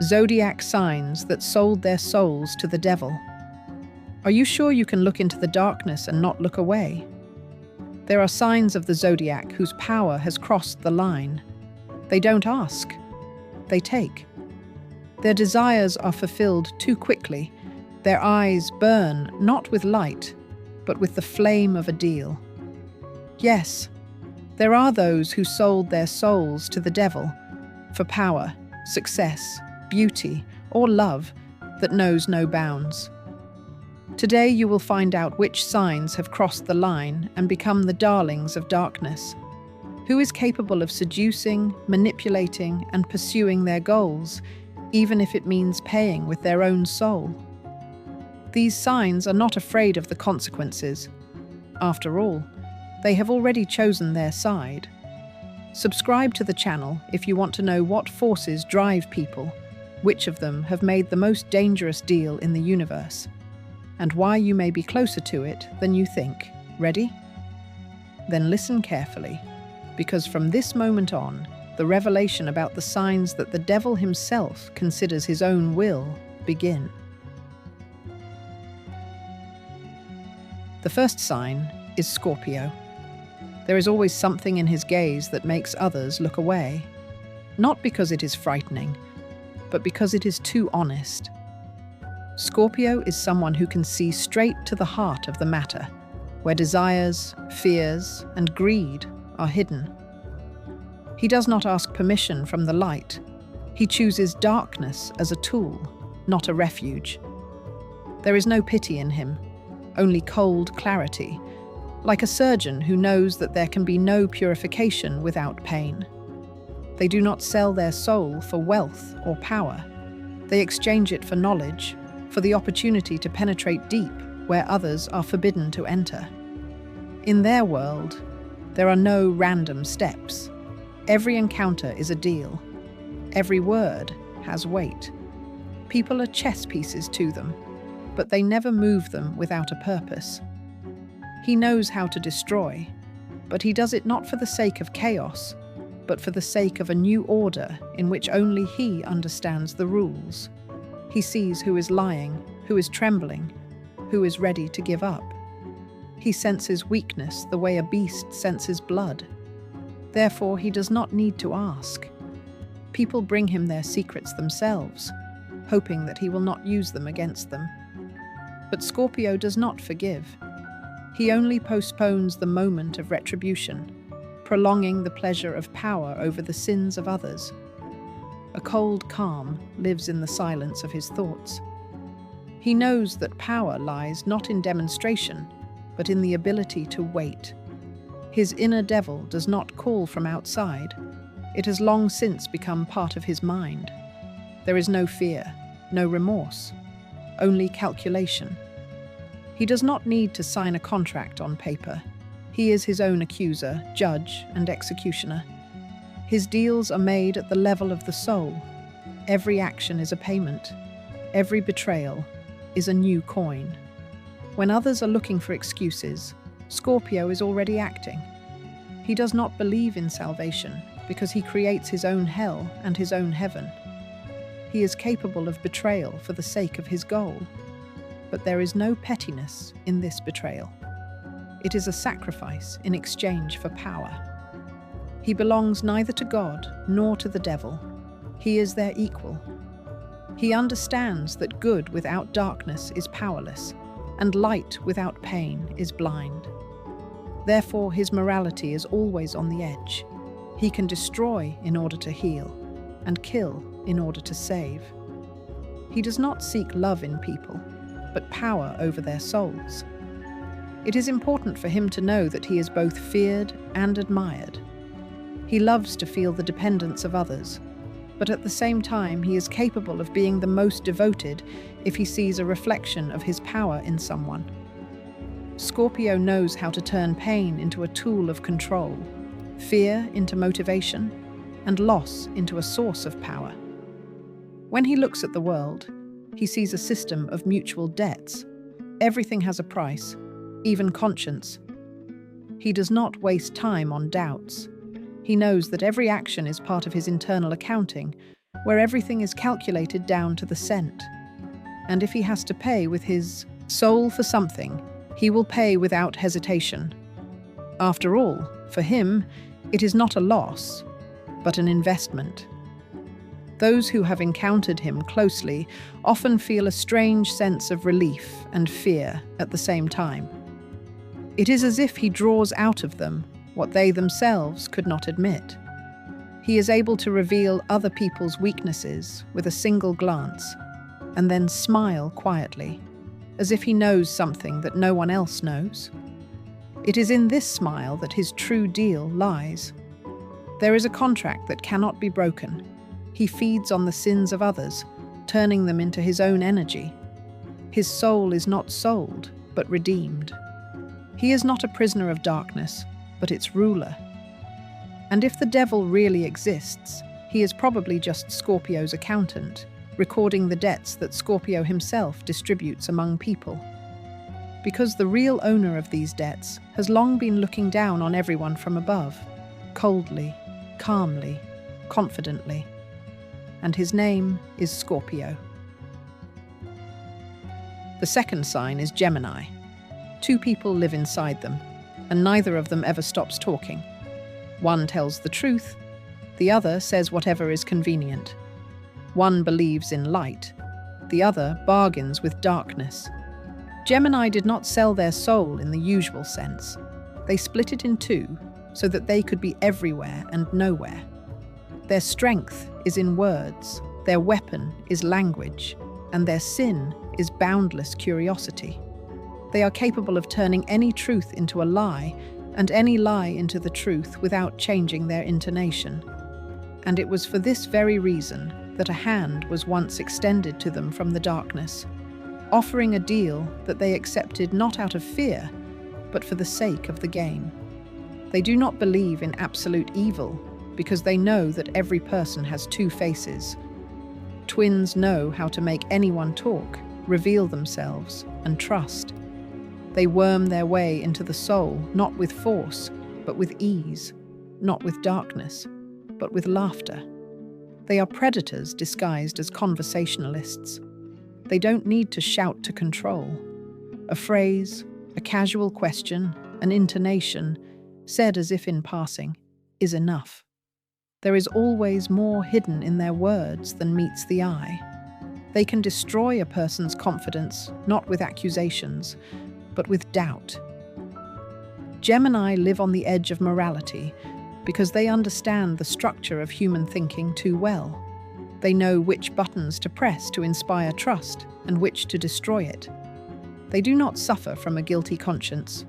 Zodiac signs that sold their souls to the devil. Are you sure you can look into the darkness and not look away? There are signs of the zodiac whose power has crossed the line. They don't ask, they take. Their desires are fulfilled too quickly. Their eyes burn not with light, but with the flame of a deal. Yes, there are those who sold their souls to the devil for power, success, beauty, or love that knows no bounds. Today you will find out which signs have crossed the line and become the darlings of darkness. Who is capable of seducing, manipulating, and pursuing their goals, even if it means paying with their own soul? These signs are not afraid of the consequences. After all, they have already chosen their side. Subscribe to the channel if you want to know what forces drive people, which of them have made the most dangerous deal in the universe, and why you may be closer to it than you think. Ready? Then listen carefully, because from this moment on, the revelation about the signs that the devil himself considers his own will begin. The first sign is Scorpio. There is always something in his gaze that makes others look away, not because it is frightening, but because it is too honest. Scorpio is someone who can see straight to the heart of the matter, where desires, fears, and greed are hidden. He does not ask permission from the light. He chooses darkness as a tool, not a refuge. There is no pity in him, only cold clarity, like a surgeon who knows that there can be no purification without pain. They do not sell their soul for wealth or power. They exchange it for knowledge, for the opportunity to penetrate deep where others are forbidden to enter. In their world, there are no random steps. Every encounter is a deal. Every word has weight. People are chess pieces to them, but they never move them without a purpose. He knows how to destroy, but he does it not for the sake of chaos, but for the sake of a new order in which only he understands the rules. He sees who is lying, who is trembling, who is ready to give up. He senses weakness the way a beast senses blood. Therefore, he does not need to ask. People bring him their secrets themselves, hoping that he will not use them against them. But Scorpio does not forgive. He only postpones the moment of retribution, prolonging the pleasure of power over the sins of others. A cold calm lives in the silence of his thoughts. He knows that power lies not in demonstration, but in the ability to wait. His inner devil does not call from outside. It has long since become part of his mind. There is no fear, no remorse, only calculation. He does not need to sign a contract on paper. He is his own accuser, judge, and executioner. His deals are made at the level of the soul. Every action is a payment. Every betrayal is a new coin. When others are looking for excuses, Scorpio is already acting. He does not believe in salvation because he creates his own hell and his own heaven. He is capable of betrayal for the sake of his goal. But there is no pettiness in this betrayal. It is a sacrifice in exchange for power. He belongs neither to God nor to the devil. He is their equal. He understands that good without darkness is powerless, and light without pain is blind. Therefore, his morality is always on the edge. He can destroy in order to heal, and kill in order to save. He does not seek love in people, but power over their souls. It is important for him to know that he is both feared and admired. He loves to feel the dependence of others, but at the same time he is capable of being the most devoted if he sees a reflection of his power in someone. Scorpio knows how to turn pain into a tool of control, fear into motivation, and loss into a source of power. When he looks at the world, he sees a system of mutual debts. Everything has a price, even conscience. He does not waste time on doubts. He knows that every action is part of his internal accounting, where everything is calculated down to the cent. And if he has to pay with his soul for something, he will pay without hesitation. After all, for him, it is not a loss, but an investment. Those who have encountered him closely often feel a strange sense of relief and fear at the same time. It is as if he draws out of them what they themselves could not admit. He is able to reveal other people's weaknesses with a single glance, and then smile quietly, as if he knows something that no one else knows. It is in this smile that his true deal lies. There is a contract that cannot be broken. He feeds on the sins of others, turning them into his own energy. His soul is not sold, but redeemed. He is not a prisoner of darkness, but its ruler. And if the devil really exists, he is probably just Scorpio's accountant, recording the debts that Scorpio himself distributes among people. Because the real owner of these debts has long been looking down on everyone from above, coldly, calmly, confidently. And his name is Scorpio. The second sign is Gemini. Two people live inside them, and neither of them ever stops talking. One tells the truth, the other says whatever is convenient. One believes in light, the other bargains with darkness. Gemini did not sell their soul in the usual sense. They split it in two so that they could be everywhere and nowhere. Their strength is in words, their weapon is language, and their sin is boundless curiosity. They are capable of turning any truth into a lie and any lie into the truth without changing their intonation. And it was for this very reason that a hand was once extended to them from the darkness, offering a deal that they accepted not out of fear, but for the sake of the game. They do not believe in absolute evil, because they know that every person has two faces. Twins know how to make anyone talk, reveal themselves, and trust. They worm their way into the soul, not with force, but with ease, not with darkness, but with laughter. They are predators disguised as conversationalists. They don't need to shout to control. A phrase, a casual question, an intonation, said as if in passing, is enough. There is always more hidden in their words than meets the eye. They can destroy a person's confidence, not with accusations, but with doubt. Gemini live on the edge of morality because they understand the structure of human thinking too well. They know which buttons to press to inspire trust and which to destroy it. They do not suffer from a guilty conscience.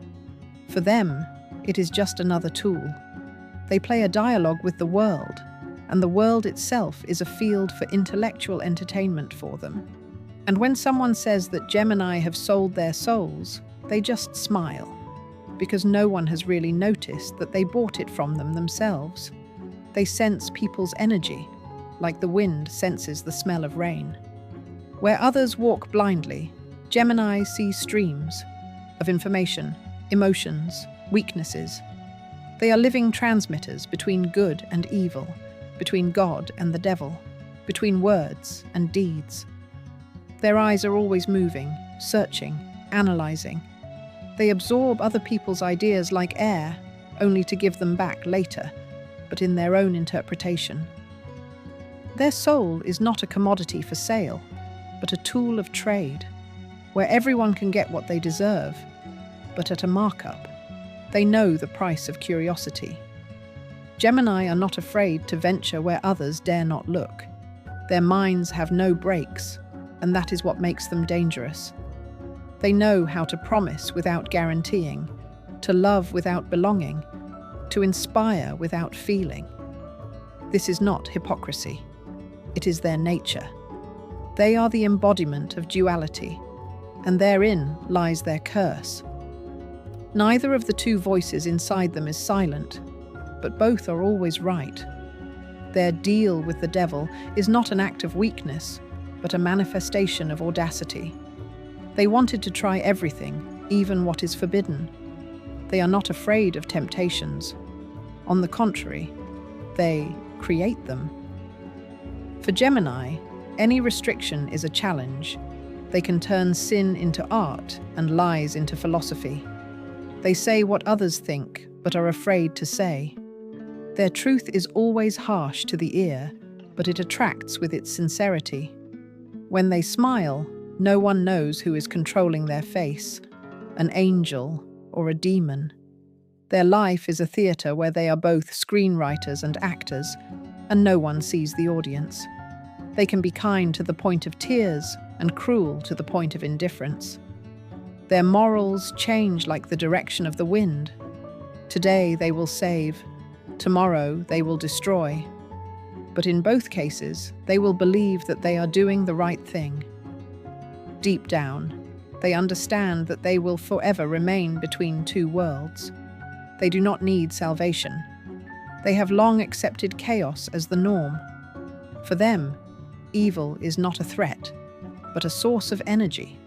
For them, it is just another tool. They play a dialogue with the world, and the world itself is a field for intellectual entertainment for them. And when someone says that Gemini have sold their souls, they just smile, because no one has really noticed that they bought it from them themselves. They sense people's energy, like the wind senses the smell of rain. Where others walk blindly, Gemini see streams of information, emotions, weaknesses. They are living transmitters between good and evil, between God and the devil, between words and deeds. Their eyes are always moving, searching, analyzing. They absorb other people's ideas like air, only to give them back later, but in their own interpretation. Their soul is not a commodity for sale, but a tool of trade, where everyone can get what they deserve, but at a markup. They know the price of curiosity. Gemini are not afraid to venture where others dare not look. Their minds have no brakes, and that is what makes them dangerous. They know how to promise without guaranteeing, to love without belonging, to inspire without feeling. This is not hypocrisy. It is their nature. They are the embodiment of duality, and therein lies their curse. Neither of the two voices inside them is silent, but both are always right. Their deal with the devil is not an act of weakness, but a manifestation of audacity. They wanted to try everything, even what is forbidden. They are not afraid of temptations. On the contrary, they create them. For Gemini, any restriction is a challenge. They can turn sin into art and lies into philosophy. They say what others think, but are afraid to say. Their truth is always harsh to the ear, but it attracts with its sincerity. When they smile, no one knows who is controlling their face, an angel or a demon. Their life is a theatre where they are both screenwriters and actors, and no one sees the audience. They can be kind to the point of tears and cruel to the point of indifference. Their morals change like the direction of the wind. Today they will save, tomorrow they will destroy. But in both cases, they will believe that they are doing the right thing. Deep down, they understand that they will forever remain between two worlds. They do not need salvation. They have long accepted chaos as the norm. For them, evil is not a threat, but a source of energy,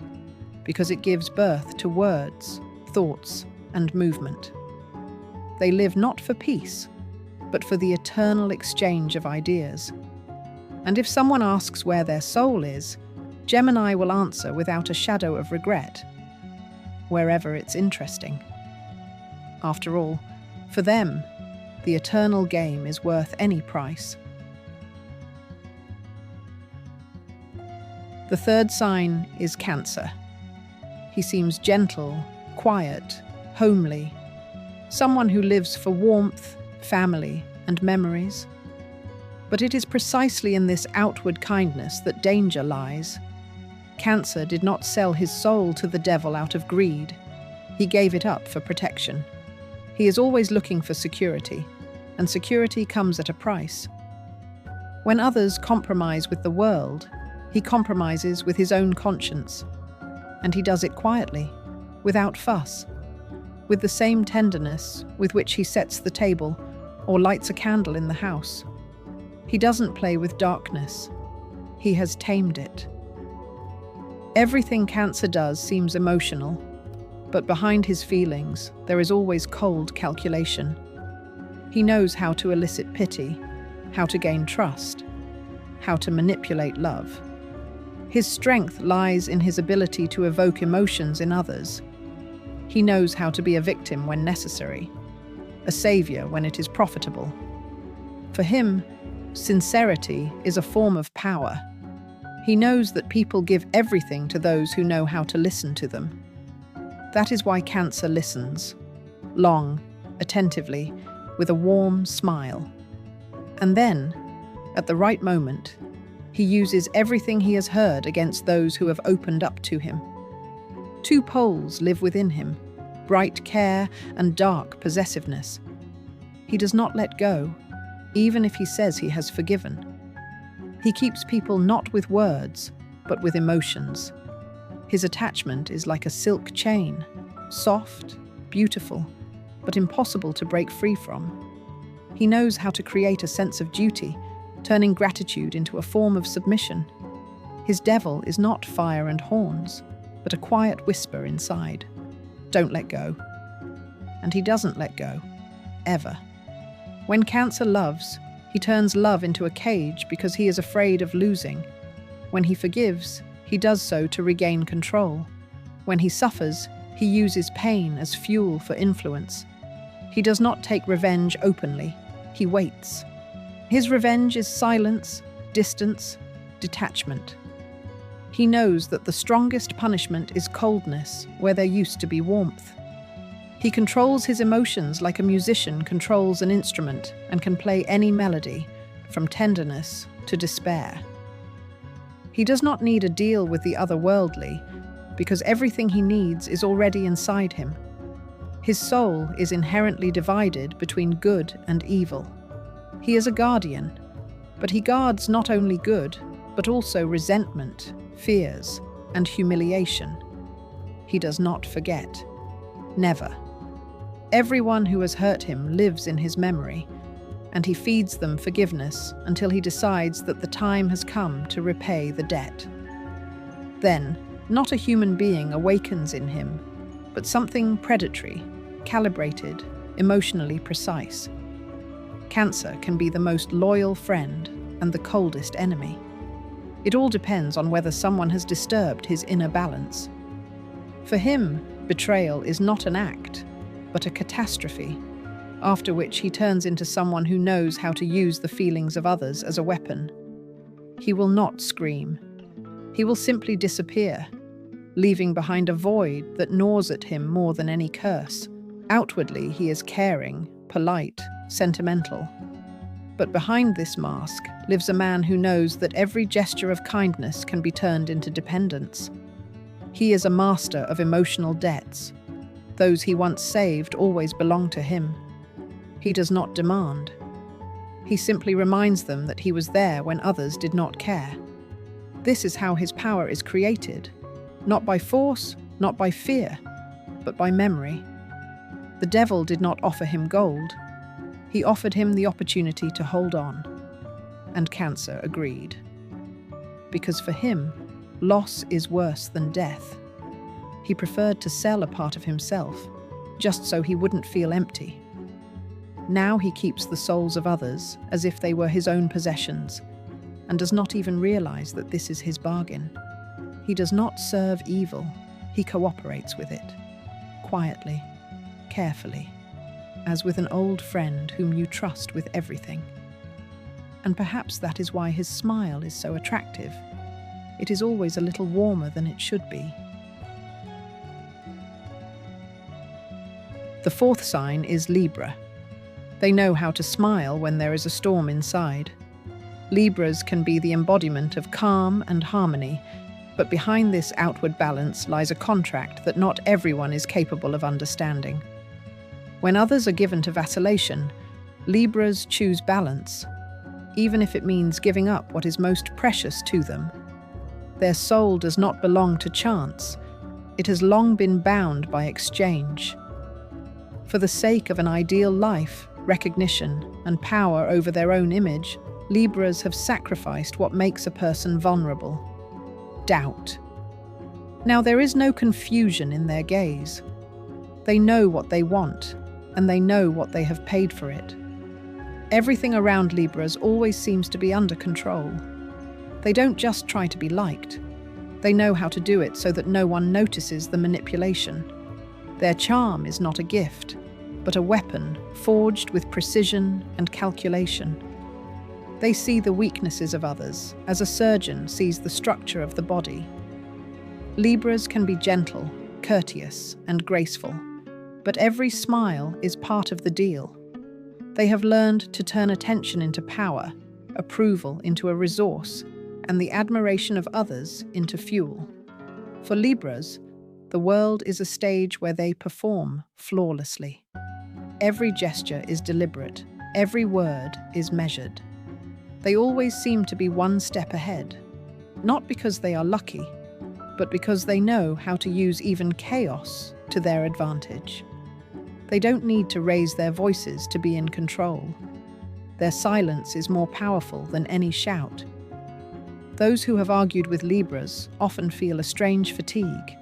because it gives birth to words, thoughts, and movement. They live not for peace, but for the eternal exchange of ideas. And if someone asks where their soul is, Gemini will answer without a shadow of regret, wherever it's interesting. After all, for them, the eternal game is worth any price. The third sign is Cancer. He seems gentle, quiet, homely, someone who lives for warmth, family, and memories. But it is precisely in this outward kindness that danger lies. Cancer did not sell his soul to the devil out of greed. He gave it up for protection. He is always looking for security, and security comes at a price. When others compromise with the world, he compromises with his own conscience. And he does it quietly, without fuss, with the same tenderness with which he sets the table or lights a candle in the house. He doesn't play with darkness. He has tamed it. Everything Cancer does seems emotional, but behind his feelings, there is always cold calculation. He knows how to elicit pity, how to gain trust, how to manipulate love. His strength lies in his ability to evoke emotions in others. He knows how to be a victim when necessary, a savior when it is profitable. For him, sincerity is a form of power. He knows that people give everything to those who know how to listen to them. That is why Cancer listens, long, attentively, with a warm smile. And then, at the right moment, he uses everything he has heard against those who have opened up to him. Two poles live within him, bright care and dark possessiveness. He does not let go, even if he says he has forgiven. He keeps people not with words, but with emotions. His attachment is like a silk chain, soft, beautiful, but impossible to break free from. He knows how to create a sense of duty, turning gratitude into a form of submission. His devil is not fire and horns, but a quiet whisper inside. Don't let go. And he doesn't let go, ever. When Cancer loves, he turns love into a cage because he is afraid of losing. When he forgives, he does so to regain control. When he suffers, he uses pain as fuel for influence. He does not take revenge openly. He waits. His revenge is silence, distance, detachment. He knows that the strongest punishment is coldness where there used to be warmth. He controls his emotions like a musician controls an instrument and can play any melody, from tenderness to despair. He does not need a deal with the otherworldly, because everything he needs is already inside him. His soul is inherently divided between good and evil. He is a guardian, but he guards not only good, but also resentment, fears, and humiliation. He does not forget. Never. Everyone who has hurt him lives in his memory, and he feeds them forgiveness until he decides that the time has come to repay the debt. Then, not a human being awakens in him, but something predatory, calibrated, emotionally precise. Cancer can be the most loyal friend, and the coldest enemy. It all depends on whether someone has disturbed his inner balance. For him, betrayal is not an act, but a catastrophe, after which he turns into someone who knows how to use the feelings of others as a weapon. He will not scream. He will simply disappear, leaving behind a void that gnaws at him more than any curse. Outwardly, he is caring, polite, sentimental. But behind this mask lives a man who knows that every gesture of kindness can be turned into dependence. He is a master of emotional debts. Those he once saved always belong to him. He does not demand. He simply reminds them that he was there when others did not care. This is how his power is created, not by force, not by fear, but by memory. The devil did not offer him gold. He offered him the opportunity to hold on. And Cancer agreed. Because for him, loss is worse than death. He preferred to sell a part of himself, just so he wouldn't feel empty. Now he keeps the souls of others as if they were his own possessions, and does not even realize that this is his bargain. He does not serve evil, he cooperates with it, quietly, carefully, as with an old friend whom you trust with everything. And perhaps that is why his smile is so attractive. It is always a little warmer than it should be. The fourth sign is Libra. They know how to smile when there is a storm inside. Libras can be the embodiment of calm and harmony, but behind this outward balance lies a contract that not everyone is capable of understanding. When others are given to vacillation, Libras choose balance, even if it means giving up what is most precious to them. Their soul does not belong to chance. It has long been bound by exchange. For the sake of an ideal life, recognition, and power over their own image, Libras have sacrificed what makes a person vulnerable: doubt. Now, there is no confusion in their gaze. They know what they want, and they know what they have paid for it. Everything around Libras always seems to be under control. They don't just try to be liked. They know how to do it so that no one notices the manipulation. Their charm is not a gift, but a weapon forged with precision and calculation. They see the weaknesses of others as a surgeon sees the structure of the body. Libras can be gentle, courteous, and graceful, but every smile is part of the deal. They have learned to turn attention into power, approval into a resource, and the admiration of others into fuel. For Libras, the world is a stage where they perform flawlessly. Every gesture is deliberate, every word is measured. They always seem to be one step ahead, not because they are lucky, but because they know how to use even chaos to their advantage. They don't need to raise their voices to be in control. Their silence is more powerful than any shout. Those who have argued with Libras often feel a strange fatigue,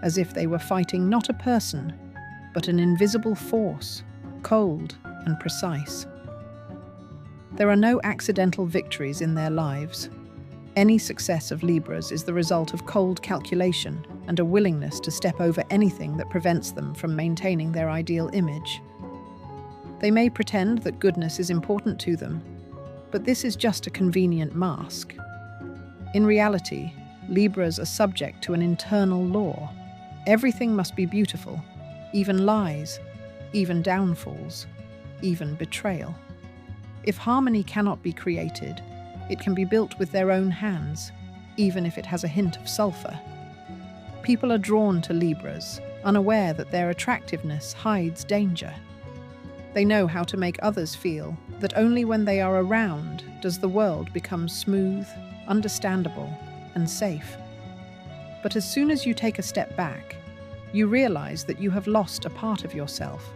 as if they were fighting not a person, but an invisible force, cold and precise. There are no accidental victories in their lives. Any success of Libras is the result of cold calculation and a willingness to step over anything that prevents them from maintaining their ideal image. They may pretend that goodness is important to them, but this is just a convenient mask. In reality, Libras are subject to an internal law. Everything must be beautiful, even lies, even downfalls, even betrayal. If harmony cannot be created, it can be built with their own hands, even if it has a hint of sulfur. People are drawn to Libras, unaware that their attractiveness hides danger. They know how to make others feel that only when they are around does the world become smooth, understandable, and safe. But as soon as you take a step back, you realize that you have lost a part of yourself.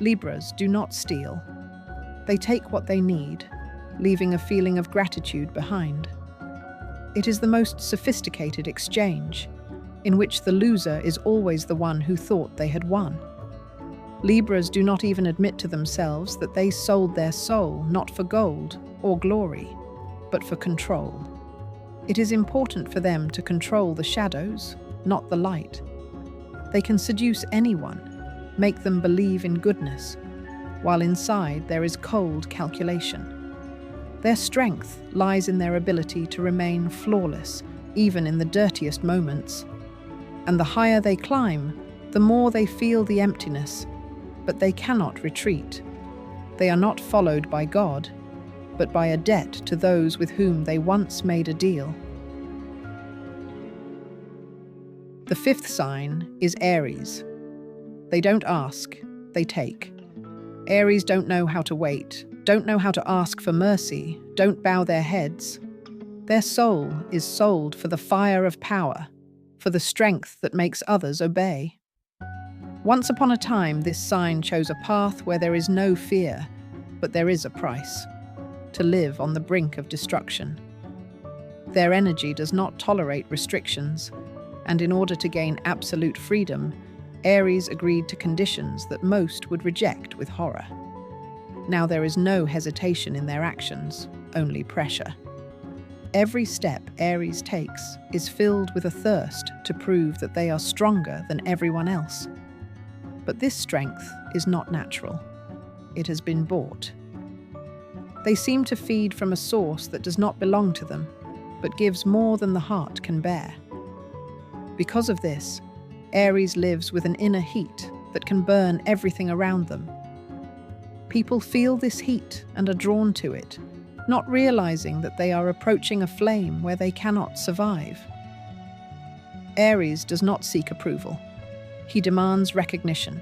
Libras do not steal. They take what they need, leaving a feeling of gratitude behind. It is the most sophisticated exchange, in which the loser is always the one who thought they had won. Libras do not even admit to themselves that they sold their soul not for gold or glory, but for control. It is important for them to control the shadows, not the light. They can seduce anyone, make them believe in goodness, while inside there is cold calculation. Their strength lies in their ability to remain flawless, even in the dirtiest moments. And the higher they climb, the more they feel the emptiness, but they cannot retreat. They are not followed by God, but by a debt to those with whom they once made a deal. The fifth sign is Aries. They don't ask, they take. Aries don't know how to wait, don't know how to ask for mercy, don't bow their heads. Their soul is sold for the fire of power, for the strength that makes others obey. Once upon a time, this sign chose a path where there is no fear, but there is a price: to live on the brink of destruction. Their energy does not tolerate restrictions, and in order to gain absolute freedom, Aries agreed to conditions that most would reject with horror. Now there is no hesitation in their actions, only pressure. Every step Aries takes is filled with a thirst to prove that they are stronger than everyone else. But this strength is not natural. It has been bought. They seem to feed from a source that does not belong to them, but gives more than the heart can bear. Because of this, Aries lives with an inner heat that can burn everything around them. People feel this heat and are drawn to it, not realizing that they are approaching a flame where they cannot survive. Aries does not seek approval. He demands recognition.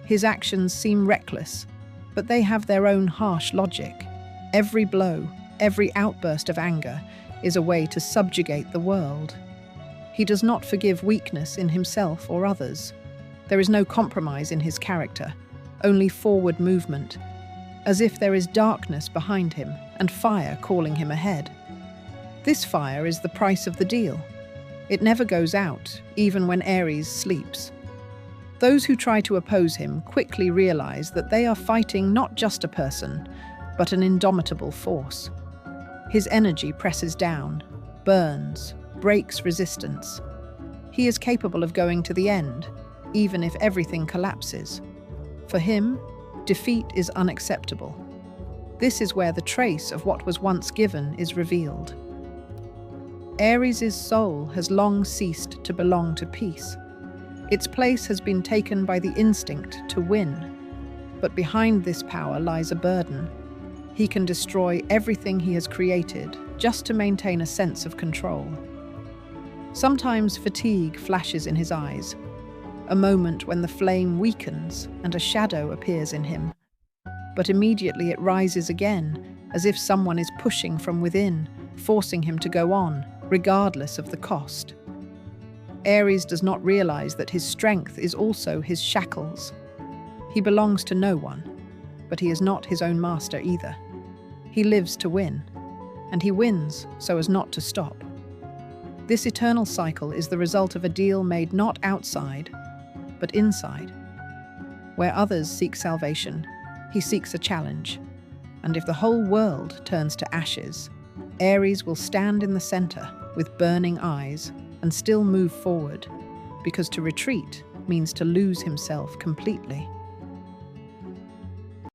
His actions seem reckless, but they have their own harsh logic. Every blow, every outburst of anger is a way to subjugate the world. He does not forgive weakness in himself or others. There is no compromise in his character, only forward movement, as if there is darkness behind him and fire calling him ahead. This fire is the price of the deal. It never goes out, even when Aries sleeps. Those who try to oppose him quickly realize that they are fighting not just a person, but an indomitable force. His energy presses down, burns, breaks resistance. He is capable of going to the end, even if everything collapses. For him, defeat is unacceptable. This is where the trace of what was once given is revealed. Aries' soul has long ceased to belong to peace. Its place has been taken by the instinct to win. But behind this power lies a burden. He can destroy everything he has created just to maintain a sense of control. Sometimes fatigue flashes in his eyes, a moment when the flame weakens and a shadow appears in him. But immediately it rises again, as if someone is pushing from within, forcing him to go on, regardless of the cost. Aries does not realize that his strength is also his shackles. He belongs to no one, but he is not his own master either. He lives to win, and he wins so as not to stop. This eternal cycle is the result of a deal made not outside, but inside. Where others seek salvation, he seeks a challenge. And if the whole world turns to ashes, Aries will stand in the center with burning eyes and still move forward, because to retreat means to lose himself completely.